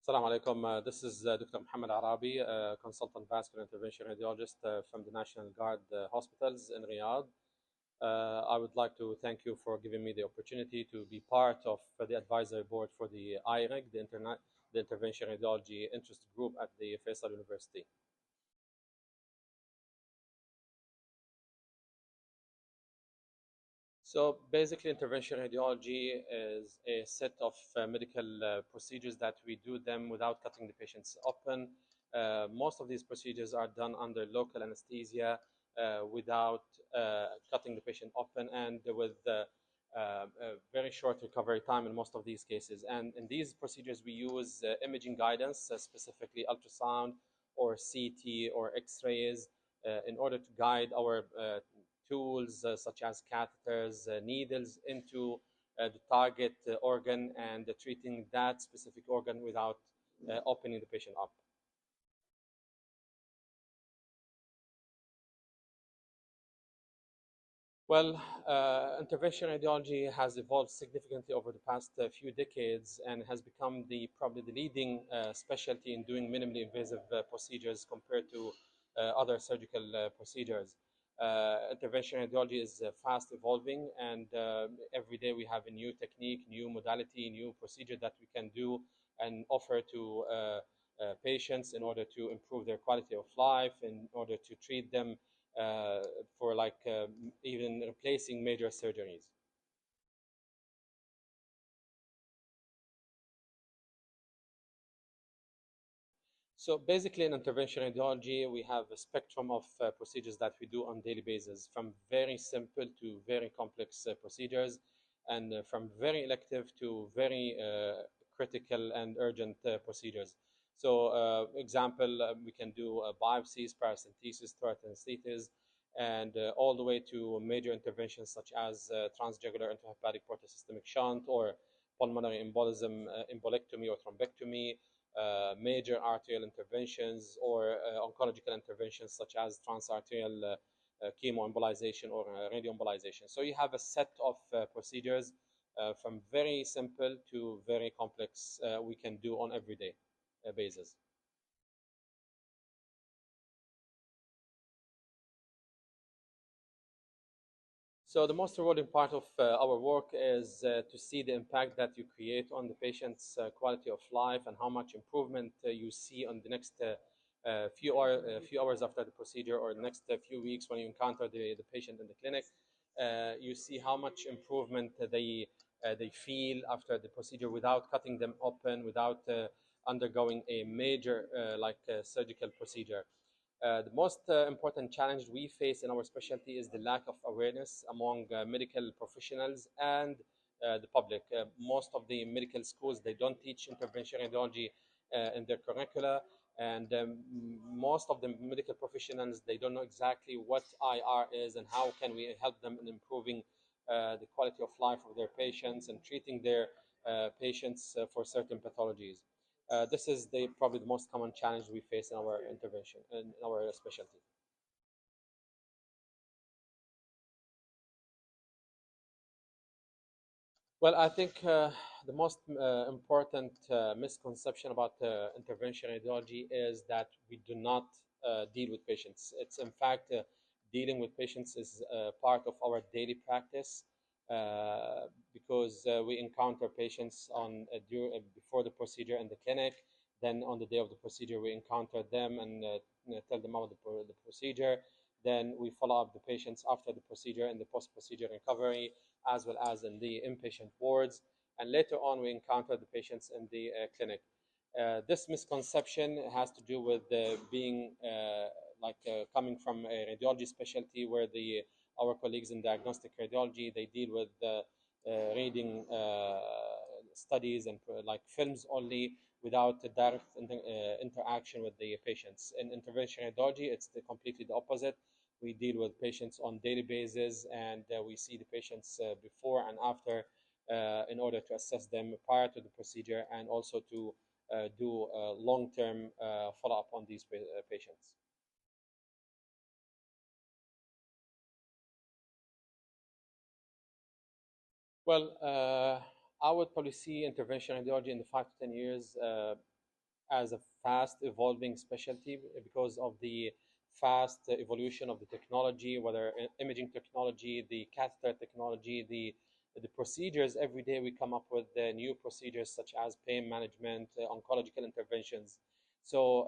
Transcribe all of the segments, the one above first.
Assalamu alaikum. This is Dr. Mohammad Arabi, consultant vascular interventional radiologist from the National Guard hospitals in Riyadh. I would like to thank you for giving me the opportunity to be part of the advisory board for the IRIG, the Interventional Radiology Interest Group at the Faisal University. So basically, interventional radiology is a set of medical procedures that we do them without cutting the patients open. Most of these procedures are done under local anesthesia without cutting the patient open and with a very short recovery time in most of these cases. And in these procedures, we use imaging guidance, specifically ultrasound or CT or X-rays, in order to guide our tools such as catheters, needles into the target organ and treating that specific organ without opening the patient up. Well, interventional radiology has evolved significantly over the past few decades and has become probably the leading specialty in doing minimally invasive procedures compared to other surgical procedures. Interventional radiology is fast evolving, and every day we have a new technique, new modality, new procedure that we can do and offer to patients in order to improve their quality of life, in order to treat them uh, for even replacing major surgeries. So basically, in interventional radiology, we have a spectrum of procedures that we do on daily basis, from very simple to very complex procedures, and from very elective to very critical and urgent procedures. So, example, we can do biopsies, paracentesis, thoracentesis, and all the way to major interventions such as transjugular intrahepatic portosystemic shunt or pulmonary embolism, embolectomy or thrombectomy, major arterial interventions or oncological interventions such as transarterial chemoembolization or radioembolization. So you have a set of procedures from very simple to very complex we can do on everyday basis. So the most rewarding part of our work is to see the impact that you create on the patient's quality of life and how much improvement you see on the next few hours after the procedure or the next few weeks when you encounter the patient in the clinic. You see how much improvement they feel after the procedure without cutting them open, without undergoing a major surgical procedure. The most important challenge we face in our specialty is the lack of awareness among medical professionals and the public. Most of the medical schools, they don't teach interventional radiology in their curricula, and most of the medical professionals, they don't know exactly what IR is and how can we help them in improving the quality of life of their patients and treating their patients for certain pathologies. This is probably the most common challenge we face in our intervention in our specialty. Well, I think the most important misconception about intervention radiology is that we do not deal with patients. It's in fact dealing with patients is part of our daily practice because we encounter patients before the procedure in the clinic. Then on the day of the procedure, we encounter them and tell them about the procedure. Then we follow up the patients after the procedure and the post-procedure recovery, as well as in the inpatient wards. And later on, we encounter the patients in the clinic. This misconception has to do with being coming from a radiology specialty where our colleagues in diagnostic radiology, they deal with reading studies and like films only without a direct interaction with the patients. In interventional radiology, it's completely the opposite. We deal with patients on daily basis, and we see the patients before and after in order to assess them prior to the procedure and also to do long-term follow-up on these patients. Well, I would probably see interventional radiology in the 5 to 10 years as a fast evolving specialty because of the fast evolution of the technology, whether imaging technology, the catheter technology, the procedures. Every day we come up with new procedures such as pain management, oncological interventions. So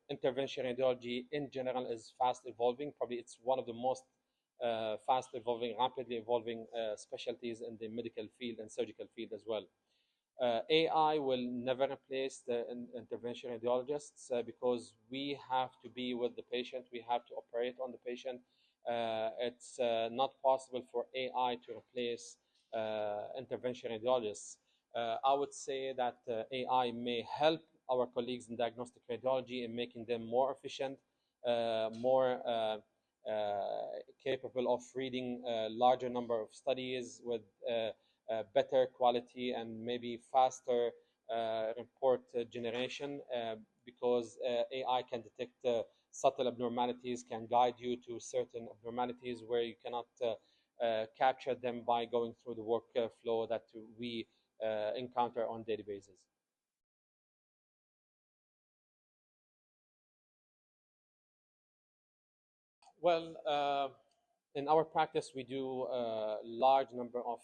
intervention radiology in general is fast evolving. Probably it's one of the most fast evolving, rapidly evolving specialties in the medical field and surgical field as well. AI will never replace the intervention radiologists because we have to be with the patient, we have to operate on the patient. It's not possible for AI to replace intervention radiologists. I would say that AI may help our colleagues in diagnostic radiology in making them more efficient, more capable of reading a larger number of studies with better quality and maybe faster report generation because AI can detect subtle abnormalities, can guide you to certain abnormalities where you cannot capture them by going through the workflow that we encounter on daily basis. Well, in our practice, we do a large number of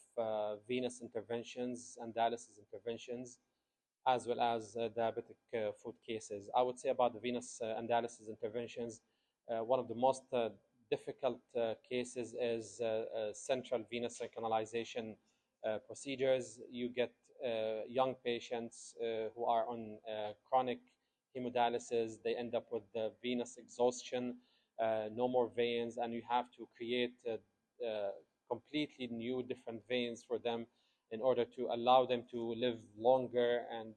venous interventions and dialysis interventions, as well as diabetic foot cases. I would say about the venous and dialysis interventions, one of the most difficult cases is central venous recanalization procedures. You get young patients who are on chronic hemodialysis. They end up with venous exhaustion, no more veins, and you have to create completely new different veins for them in order to allow them to live longer and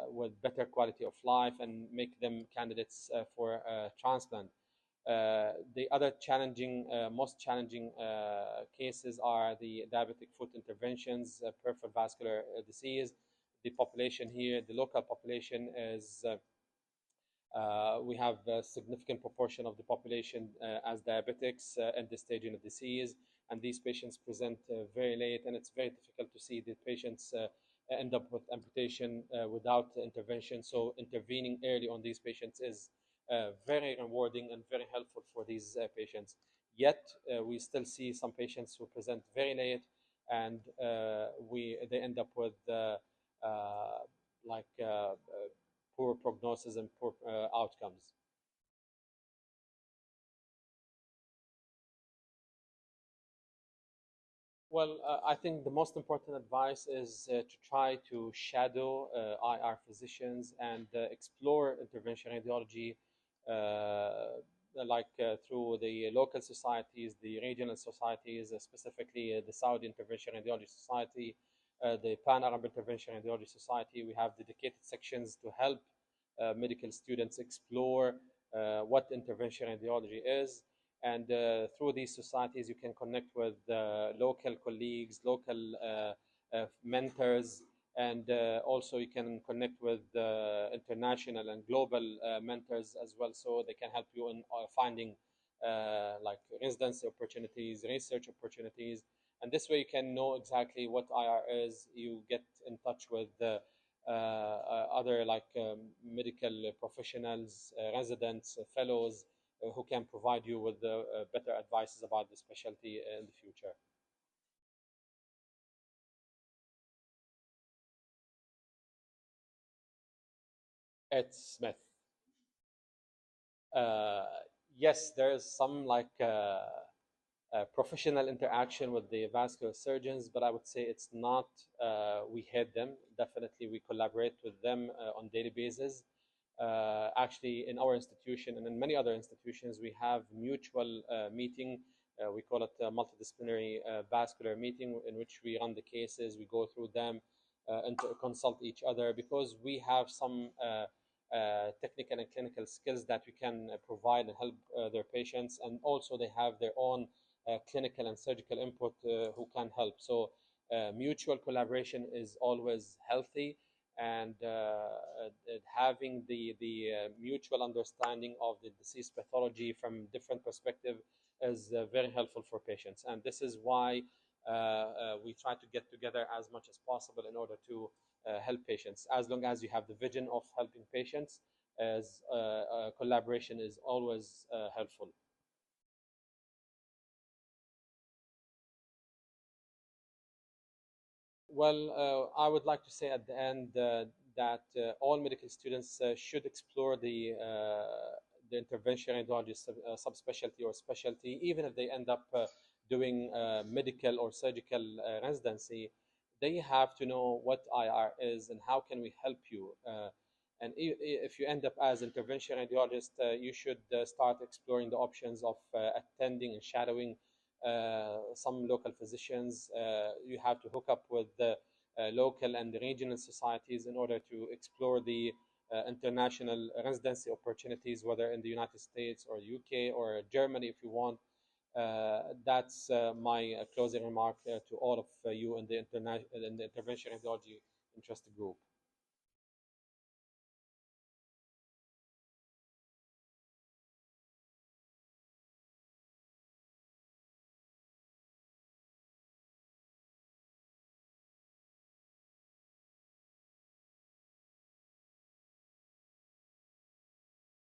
with better quality of life and make them candidates for transplant. The other challenging, most challenging cases are the diabetic foot interventions, peripheral vascular disease. The population here, the local population is we have a significant proportion of the population as diabetics in this stage in the disease, and these patients present very late, and it's very difficult to see the patients end up with amputation without intervention. So intervening early on these patients is very rewarding and very helpful for these patients. Yet we still see some patients who present very late, and they end up with like poor prognosis and poor outcomes. Well, I think the most important advice is to try to shadow IR physicians and explore intervention radiology, through the local societies, the regional societies, specifically the Saudi Intervention Radiology Society, the Pan Arab Intervention Radiology Society. We have dedicated sections to help medical students explore what intervention radiology is. And through these societies, you can connect with local colleagues, local mentors, and also you can connect with international and global mentors as well, so they can help you in finding like residency opportunities, research opportunities, and this way you can know exactly what IR is. You get in touch with other medical professionals, residents, fellows who can provide you with better advices about the specialty in the future. It's Smith. Uh, yes, there is some professional interaction with the vascular surgeons, but I would say it's not, we head them. Definitely, we collaborate with them on daily basis. Actually, in our institution and in many other institutions, we have mutual meeting. We call it a multidisciplinary vascular meeting, in which we run the cases, we go through them, and to consult each other because we have some technical and clinical skills that we can provide and help their patients, and also they have their own clinical and surgical input who can help. So mutual collaboration is always healthy, and having the mutual understanding of the disease pathology from different perspective is very helpful for patients. And this is why we try to get together as much as possible in order to help patients. As long as you have the vision of helping patients, as collaboration is always helpful. Well, I would like to say at the end that all medical students should explore the interventional radiology subspecialty or specialty, even if they end up doing medical or surgical residency. They have to know what IR is and how can we help you. And if you end up as interventional radiologist, you should start exploring the options of attending and shadowing some local physicians. You have to hook up with the local and regional societies in order to explore the international residency opportunities, whether in the United States or UK or Germany, if you want. That's my closing remark to all of you in the interventional radiology interest group.